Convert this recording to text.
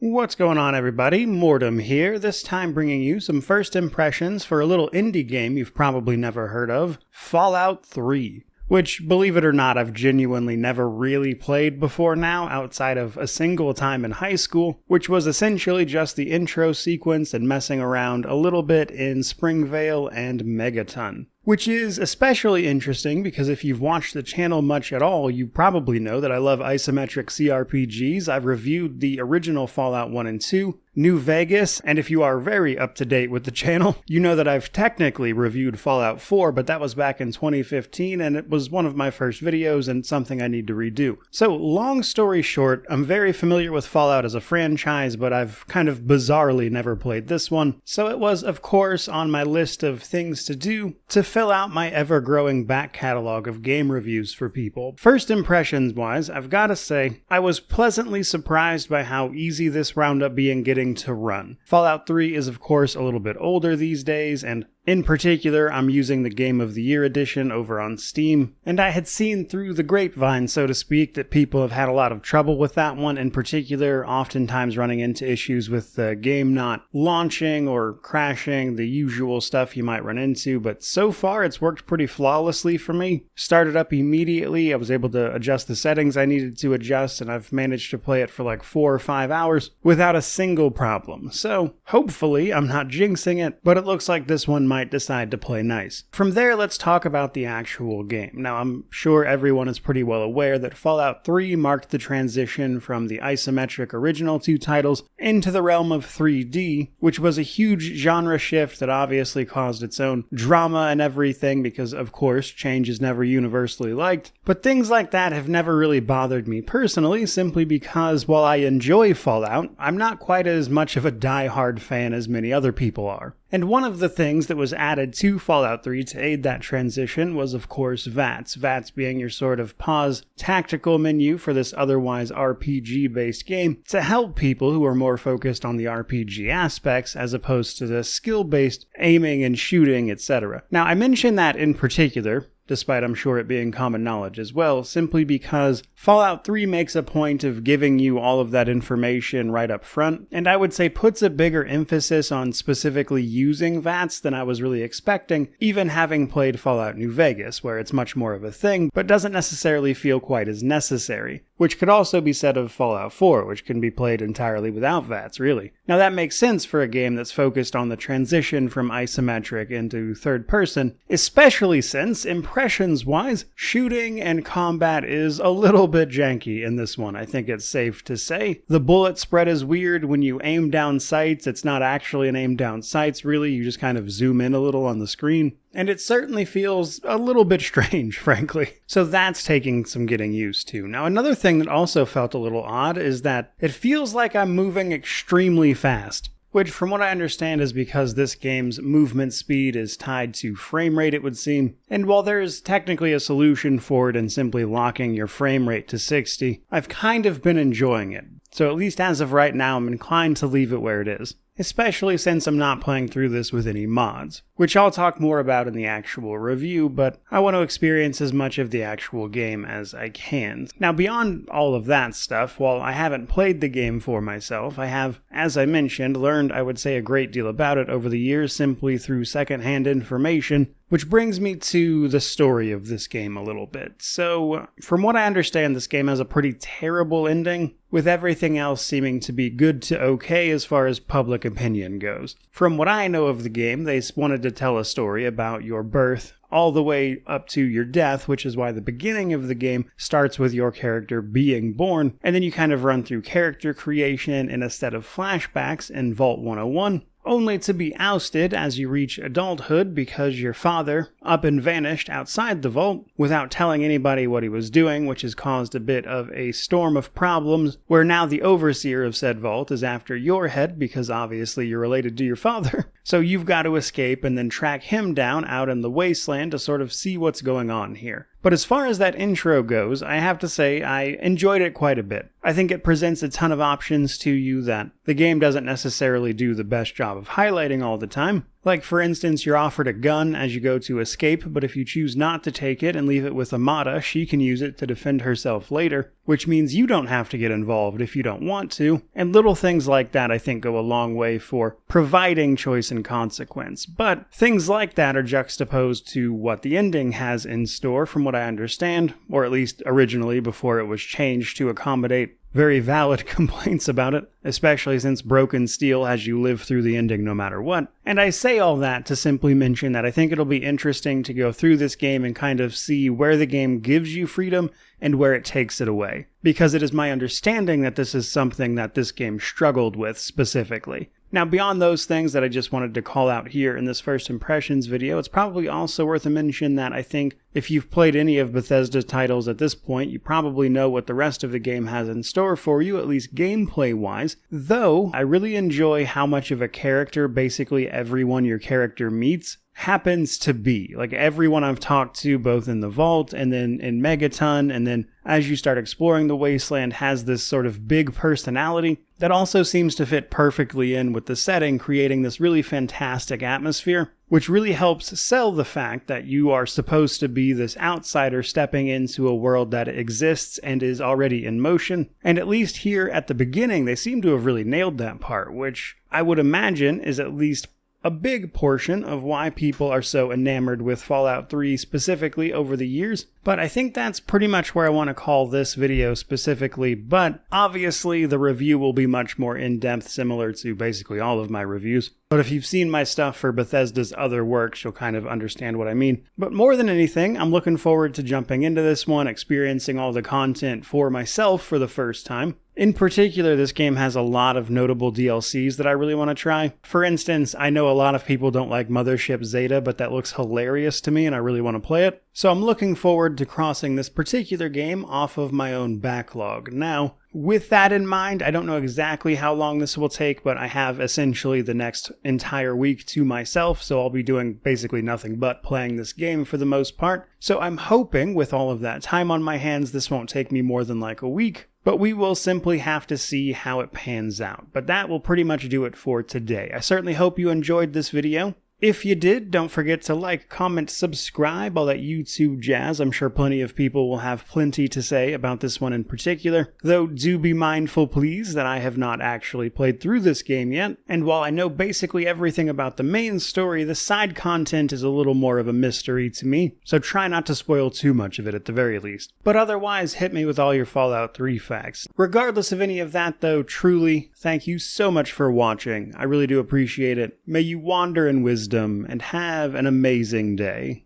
What's going on, everybody? Mortem here, this time bringing you some first impressions for a little indie game you've probably never heard of, Fallout 3. Which, believe it or not, I've genuinely never really played before now, outside of a single time in high school, which was essentially just the intro sequence and messing around a little bit in Springvale and Megaton. Which is especially interesting because if you've watched the channel much at all, you probably know that I love isometric CRPGs. I've reviewed the original Fallout 1 and 2, New Vegas, and if you are very up-to-date with the channel, you know that I've technically reviewed Fallout 4, but that was back in 2015, and it was one of my first videos and something I need to redo. So, long story short, I'm very familiar with Fallout as a franchise, but I've kind of bizarrely never played this one, so it was, of course, on my list of things to do to fill out my ever-growing back catalog of game reviews for people. First impressions-wise, I've gotta say, I was pleasantly surprised by how easy this wound up being getting to run. Fallout 3 is of course a little bit older these days, and in particular, I'm using the Game of the Year edition over on Steam, and I had seen through the grapevine, so to speak, that people have had a lot of trouble with that one, in particular, oftentimes running into issues with the game not launching or crashing, the usual stuff you might run into, but so far it's worked pretty flawlessly for me. Started up immediately, I was able to adjust the settings I needed to adjust, and I've managed to play it for like 4 or 5 hours without a single problem. So, hopefully, I'm not jinxing it, but it looks like this one might decide to play nice. From there, let's talk about the actual game. Now, I'm sure everyone is pretty well aware that Fallout 3 marked the transition from the isometric original 2 titles into the realm of 3D, which was a huge genre shift that obviously caused its own drama and everything because, of course, change is never universally liked. But things like that have never really bothered me personally, simply because while I enjoy Fallout, I'm not quite as much of a die-hard fan as many other people are. And one of the things that was added to Fallout 3 to aid that transition was, of course, VATS. VATS being your sort of pause tactical menu for this otherwise RPG-based game to help people who are more focused on the RPG aspects as opposed to the skill-based aiming and shooting, etc. Now, I mention that in particular, despite I'm sure it being common knowledge as well, simply because Fallout 3 makes a point of giving you all of that information right up front, and I would say puts a bigger emphasis on specifically using VATS than I was really expecting, even having played Fallout New Vegas, where it's much more of a thing, but doesn't necessarily feel quite as necessary. Which could also be said of Fallout 4, which can be played entirely without VATS, really. Now that makes sense for a game that's focused on the transition from isometric into third person, especially since, impressions-wise, shooting and combat is a little bit janky in this one, I think it's safe to say. The bullet spread is weird. When you aim down sights, it's not actually an aim down sights, really, you just kind of zoom in a little on the screen. And it certainly feels a little bit strange, frankly. So that's taking some getting used to. Now, another thing that also felt a little odd is that it feels like I'm moving extremely fast. Which, from what I understand, is because this game's movement speed is tied to frame rate, it would seem. And while there's technically a solution for it in simply locking your frame rate to 60, I've kind of been enjoying it. So at least as of right now, I'm inclined to leave it where it is. Especially since I'm not playing through this with any mods, which I'll talk more about in the actual review, but I want to experience as much of the actual game as I can. Now, beyond all of that stuff, while I haven't played the game for myself, I have, as I mentioned, learned, I would say, a great deal about it over the years simply through secondhand information, which brings me to the story of this game a little bit. So, from what I understand, this game has a pretty terrible ending, with everything else seeming to be good to okay as far as public opinion goes. From what I know of the game, they wanted to tell a story about your birth all the way up to your death, which is why the beginning of the game starts with your character being born, and then you kind of run through character creation in a set of flashbacks in Vault 101, only to be ousted as you reach adulthood because your father up and vanished outside the vault without telling anybody what he was doing, which has caused a bit of a storm of problems where now the overseer of said vault is after your head because obviously you're related to your father. So you've got to escape and then track him down out in the wasteland to sort of see what's going on here. But as far as that intro goes, I have to say I enjoyed it quite a bit. I think it presents a ton of options to you that the game doesn't necessarily do the best job of highlighting all the time, Like, for instance, you're offered a gun as you go to escape, but if you choose not to take it and leave it with Amata, she can use it to defend herself later, which means you don't have to get involved if you don't want to. And little things like that I think go a long way for providing choice and consequence. But things like that are juxtaposed to what the ending has in store from what I understand, or at least originally before it was changed to accommodate very valid complaints about it, especially since Broken Steel has you live through the ending no matter what. And I say all that to simply mention that I think it'll be interesting to go through this game and kind of see where the game gives you freedom and where it takes it away. Because it is my understanding that this is something that this game struggled with specifically. Now, beyond those things that I just wanted to call out here in this first impressions video, it's probably also worth a mention that I think if you've played any of Bethesda's titles at this point, you probably know what the rest of the game has in store for you, at least gameplay-wise, though I really enjoy how much of a character basically everyone your character meets happens to be. Like, everyone I've talked to, both in the Vault and then in Megaton, and then as you start exploring the Wasteland, has this sort of big personality that also seems to fit perfectly in with the setting, creating this really fantastic atmosphere, which really helps sell the fact that you are supposed to be this outsider stepping into a world that exists and is already in motion. And at least here at the beginning, they seem to have really nailed that part, which I would imagine is at least a big portion of why people are so enamored with Fallout 3 specifically over the years. But I think that's pretty much where I want to call this video specifically, but obviously the review will be much more in-depth, similar to basically all of my reviews. But if you've seen my stuff for Bethesda's other works, you'll kind of understand what I mean. But more than anything, I'm looking forward to jumping into this one, experiencing all the content for myself for the first time. In particular, this game has a lot of notable DLCs that I really want to try. For instance, I know a lot of people don't like Mothership Zeta, but that looks hilarious to me and I really want to play it. So I'm looking forward to crossing this particular game off of my own backlog. Now, with that in mind, I don't know exactly how long this will take, but I have essentially the next entire week to myself, so I'll be doing basically nothing but playing this game for the most part. So I'm hoping with all of that time on my hands, this won't take me more than like a week. But we will simply have to see how it pans out. But that will pretty much do it for today. I certainly hope you enjoyed this video. If you did, don't forget to like, comment, subscribe, all that YouTube jazz. I'm sure plenty of people will have plenty to say about this one in particular. Though do be mindful, please, that I have not actually played through this game yet. And while I know basically everything about the main story, the side content is a little more of a mystery to me. So try not to spoil too much of it at the very least. But otherwise, hit me with all your Fallout 3 facts. Regardless of any of that though, truly, thank you so much for watching. I really do appreciate it. May you wander in wisdom and have an amazing day.